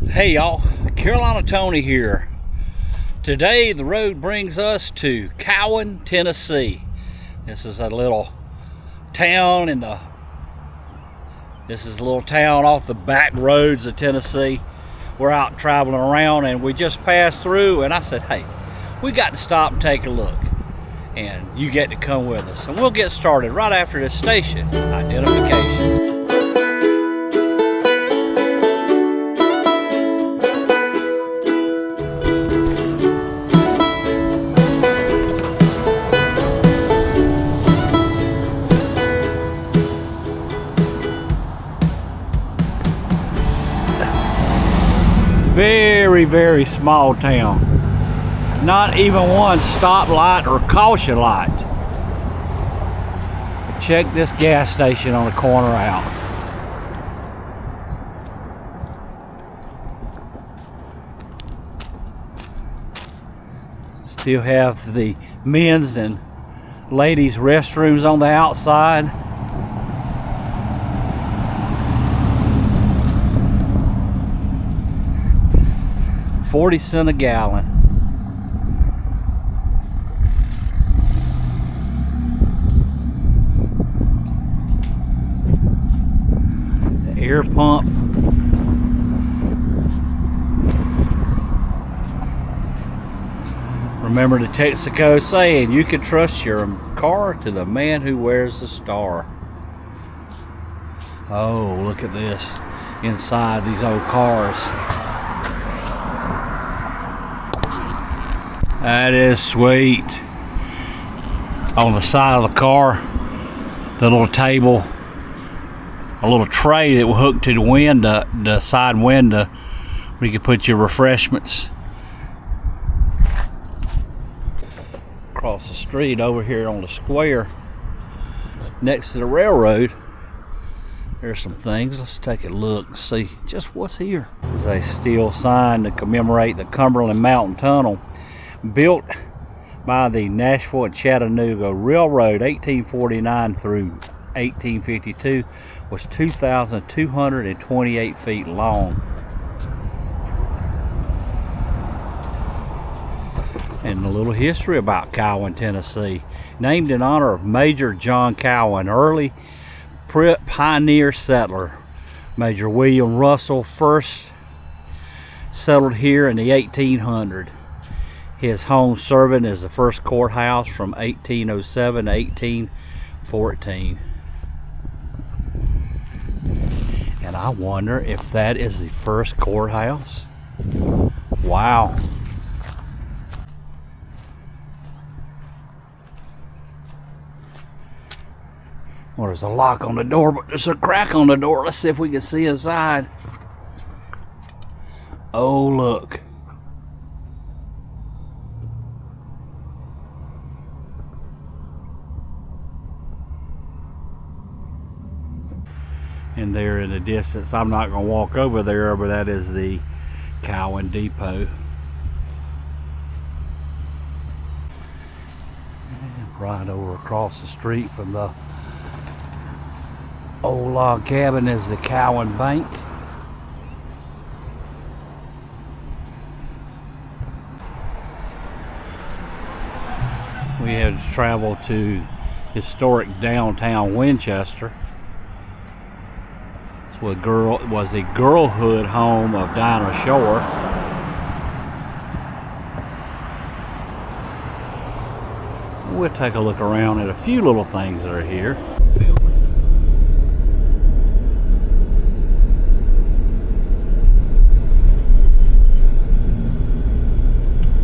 Hey y'all, Carolina Tony here. Today the road brings us to Cowan, Tennessee. This is a little town off the back roads of Tennessee. We're out traveling around and we just passed through and I said, hey, we got to stop and take a look. And you get to come with us. And we'll get started right after this station identification. Very small town. Not even one stoplight or caution light. Check this gas station on the corner out. Still have the men's and ladies' restrooms on the outside. $0.40 a gallon. The air pump. Remember the Texaco saying, you can trust your car to the man who wears the star. Oh, look at this. Inside these old cars. That is sweet. On the side of the car, the little table, a little tray that will hook to the window, the side window, where you can put your refreshments. Across the street over here on the square, next to the railroad, there's some things. Let's take a look and see just what's here. There's a steel sign to commemorate the Cumberland Mountain Tunnel. Built by the Nashville and Chattanooga Railroad 1849 through 1852, was 2,228 feet long. And a little history about Cowan, Tennessee. Named in honor of Major John Cowan, early pioneer settler. Major William Russell first settled here in the 1800s. His home serving as the first courthouse from 1807 to 1814. And I wonder if that is the first courthouse. Wow. Well, there's a lock on the door, but there's a crack on the door. Let's see if we can see inside. Oh, look. And there in the distance, I'm not going to walk over there, but that is the Cowan Depot. And right over across the street from the old log cabin is the Cowan Bank. We had to travel to historic downtown Winchester. Was the girlhood home of Dinah Shore. We'll take a look around at a few little things that are here.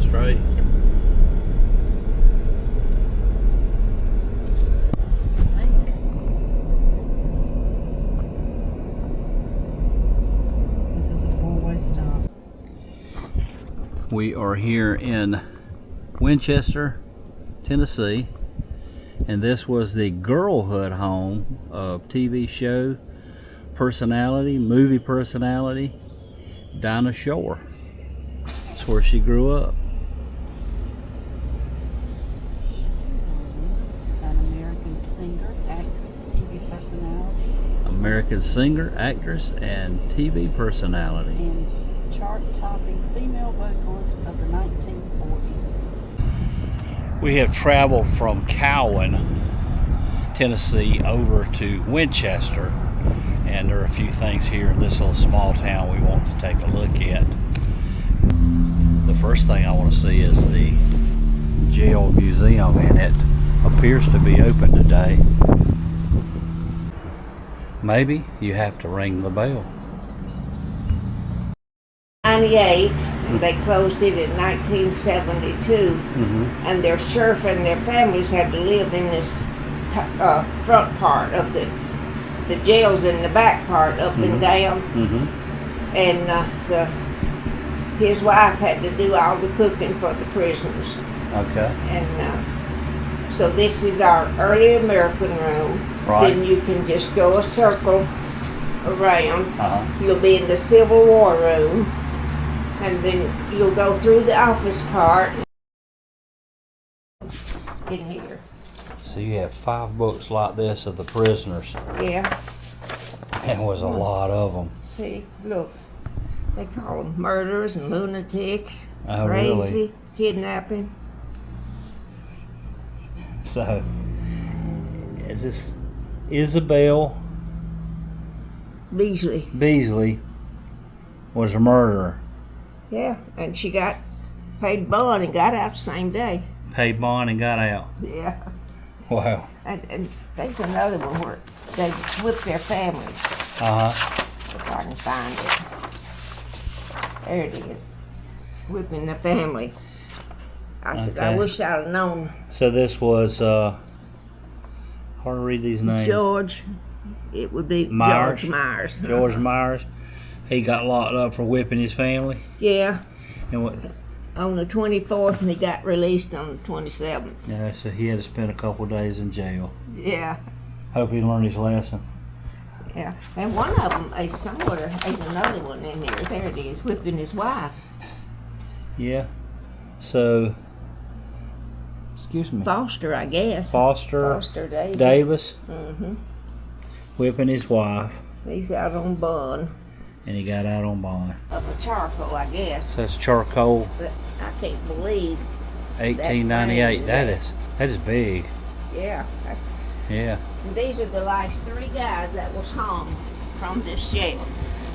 Straight. We are here in Winchester, Tennessee, and this was the girlhood home of TV show personality, movie personality, Dinah Shore. That's where she grew up. An American singer, actress, TV personality. American singer, actress, and TV personality. And chart-topping female vocalist of the 1940s. We have traveled from Cowan, Tennessee, over to Winchester, and there are a few things here in this little small town we want to take a look at. The first thing I want to see is the jail museum, and it appears to be open today. Maybe you have to ring the bell. 98, they closed it in 1972, and their sheriff and their families had to live in this front part of the jails in the back part, up and down, and his wife had to do all the cooking for the prisoners. Okay. And so this is our early American room. Right. Then you can just go a circle around. Uh-huh. You'll be in the Civil War room, and then you'll go through the office part in here. So you have 5 books like this of the prisoners. Yeah. There was a lot of them. See, look. They call them murderers and lunatics, Oh, crazy, really? kidnapping. So, is this Isabel Beasley. was a murderer? Yeah, and she got paid bond and got out the same day. Paid bond and got out. Yeah. Wow. And there's another one where they whipped their families. Uh-huh. If I can find it. There it is. Whipping the family. I said, I Okay. wish I'd have known. So this was, hard to read these names. George, it would be Myers. George Myers. George Myers. He got locked up for whipping his family. Yeah, And what? on the 24th, and he got released on the 27th. Yeah, so he had to spend a couple of days in jail. Yeah, Hope he learned his lesson. yeah. And one of them, there's another one in there. There it is, whipping his wife. Yeah. So, excuse me. Foster, I guess. Foster Davis. Whipping his wife, He's out on bond and he got out on bond. of a charcoal, I guess. So that's charcoal, But I can't believe. 1898. That That is big. Yeah. Yeah. And these are the last 3 guys that was hung from this jail.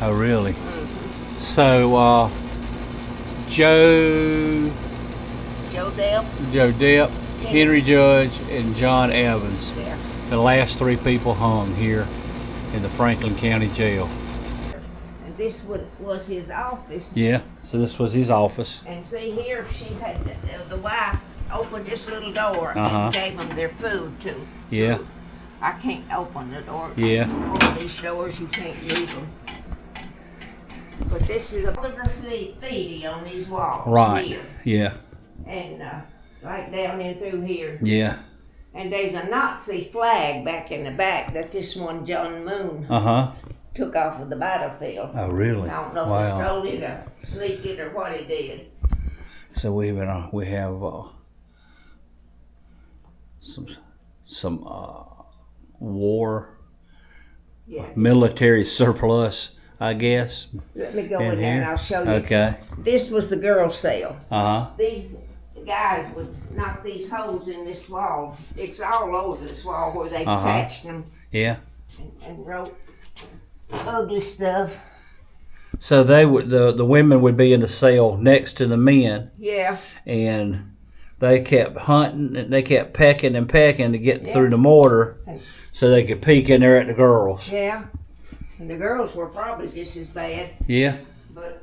Oh, really? So, Joe Depp, Henry Judge, and John Evans, Yeah. the last 3 people hung here in the Franklin County Jail. And this was his office. Yeah. So this was his office. And see here, she had the wife opened this little door Uh-huh. and gave them their food too. Yeah. I can't open the door. Yeah. All these doors, you can't use them. But this is a graffiti on these walls Right. here. Yeah. And right down in through here. Yeah. And there's a Nazi flag back in the back that this one John Moon Uh-huh. took off of the battlefield. Oh, really? I don't know if he Wow. stole it or sneaked it or what he did. So we have some war Yeah. military surplus, I guess. Let me go in in there and here? I'll show you. Okay. This was the girls' cell. Uh-huh. These guys would knock these holes in this wall. It's all over this wall where they Uh-huh. patched them Yeah. and wrote ugly stuff. So they would the women would be in the cell next to the men, Yeah. and they kept hunting and they kept pecking and pecking to get Yeah. through the mortar, so they could peek in there at the girls. Yeah. And the girls were probably just as bad. Yeah. But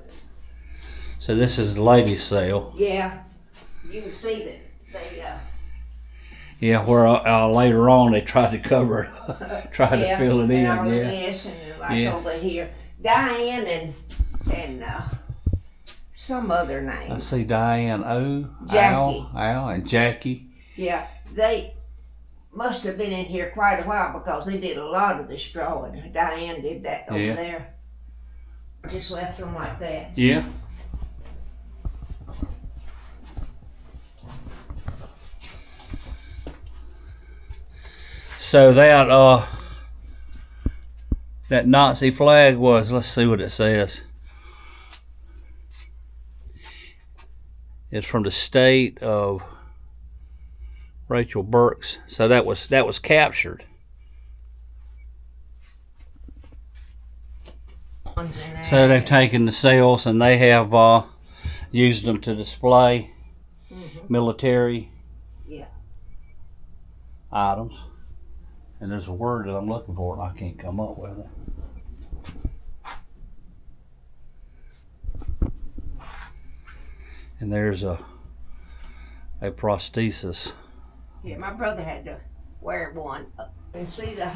So this is the ladies' cell. yeah, you can see that they Yeah, where later on they tried to cover it, tried to fill it in. and all the Yeah. mess and like Yeah. over here, Diane and some other name. I see Diane O, Jackie. Al, and Jackie. Yeah, they must have been in here quite a while because they did a lot of destroying. Diane did that over Yeah. there. Just left them like that. Yeah. So that Nazi flag was, let's see what it says. is from the state of Rachel Burke's. So that was captured. So they've taken the cells and they have used them to display military items. And there's a word that I'm looking for and I can't come up with it. And there's a prosthesis. Yeah, my brother had to wear one. And see the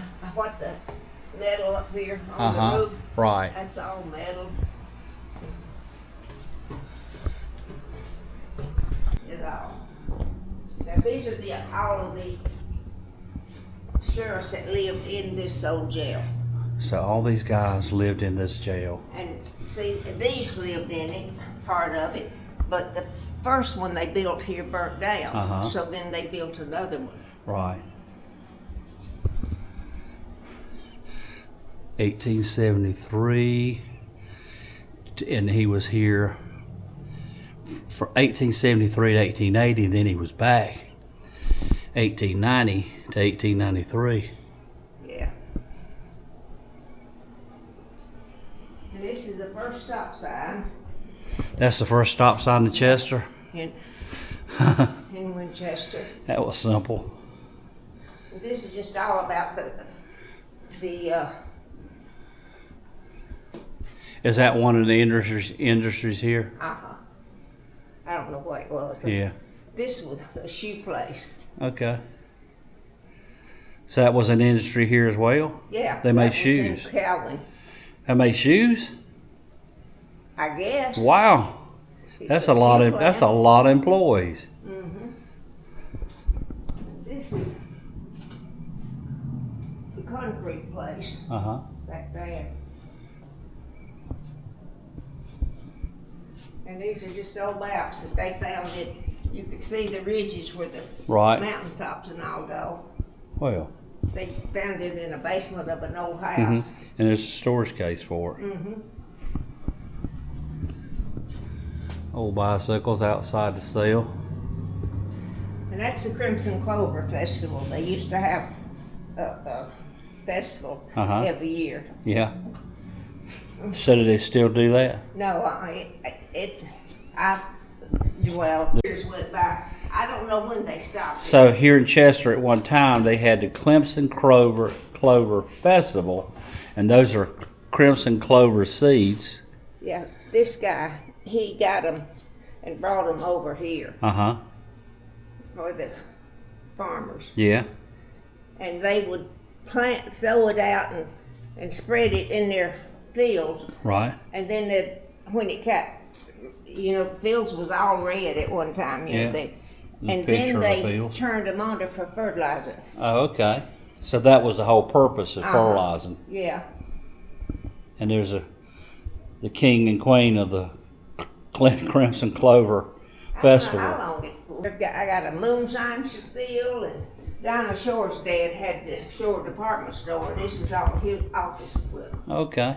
metal up here on the roof? Right. That's all metal. It all. Now these are all of the sheriffs that lived in this old jail. So all these guys lived in this jail. And see, these lived in it, part of it, but the first one they built here burnt down. So then they built another one. Right. 1873, and he was here from 1873 to 1880, and then he was back 1890 to 1893. Yeah. And this is the first stop sign. That's the first stop sign in Chester? In Winchester. That was simple. And this is just all about the Is that one of the industries here? I don't know what it was. Yeah. This was a shoe place. Okay. So that was an industry here as well? Yeah. They made that shoes. was in Cowan, They made shoes? I guess. Wow. That's a lot of employees. This is the concrete place back there. And these are just old maps that they found it. You could see the ridges where the mountaintops and all go. Well. They found it in a basement of an old house. And there's a storage case for it. Old bicycles outside the sale. And that's the Crimson Clover Festival. They used to have a festival every year. Yeah. So do they still do that? No, years went by. I don't know when they stopped. So here in Chester at one time they had the Crimson Clover Festival, and those are crimson clover seeds. Yeah, this guy, he got them and brought them over here for the farmers. Yeah. And they would throw it out and spread it in their fields. Right. And then when it got, the fields was all red at one time. And then they turned them under for fertilizer. Oh, okay. So that was the whole purpose of fertilizing. Yeah. And there's the king and queen of the Crimson Clover Festival. I don't know how long it. I got a moonshine still, and Dinah Shore's dad had the Shore department store. This is all his office equipment. Okay.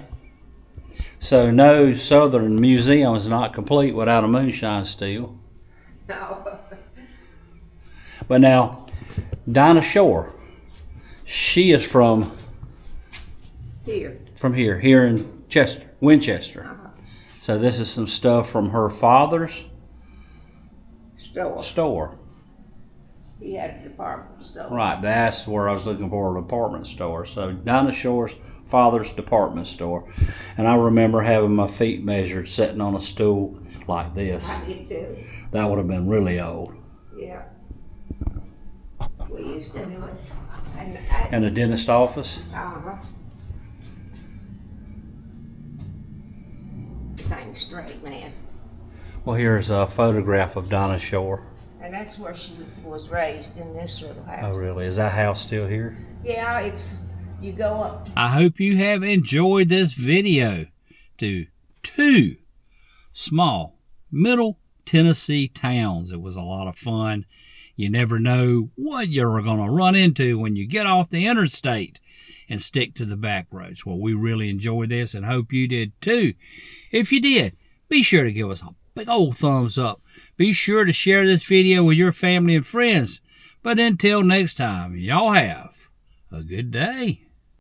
So no Southern museum is not complete without a moonshine still. No. But now, Dinah Shore, she is from here. From here in Winchester. So this is some stuff from her father's store. He had a department store. Right, that's where I was looking for, a department store. So Dinah Shore's father's department store. And I remember having my feet measured sitting on a stool like this. I did too. That would have been really old. Yeah. We used to do it. And the dentist office? Thing straight, man. Well, here's a photograph of Dinah Shore. And that's where she was raised, in this little house. Oh, really? Is that house still here? Yeah, you go up. I hope you have enjoyed this video to 2 small Middle Tennessee towns. It was a lot of fun. You never know what you're going to run into when you get off the interstate and stick to the back roads. Well, we really enjoyed this and hope you did too. If you did, be sure to give us a big old thumbs up. Be sure to share this video with your family and friends. But until next time, y'all have a good day.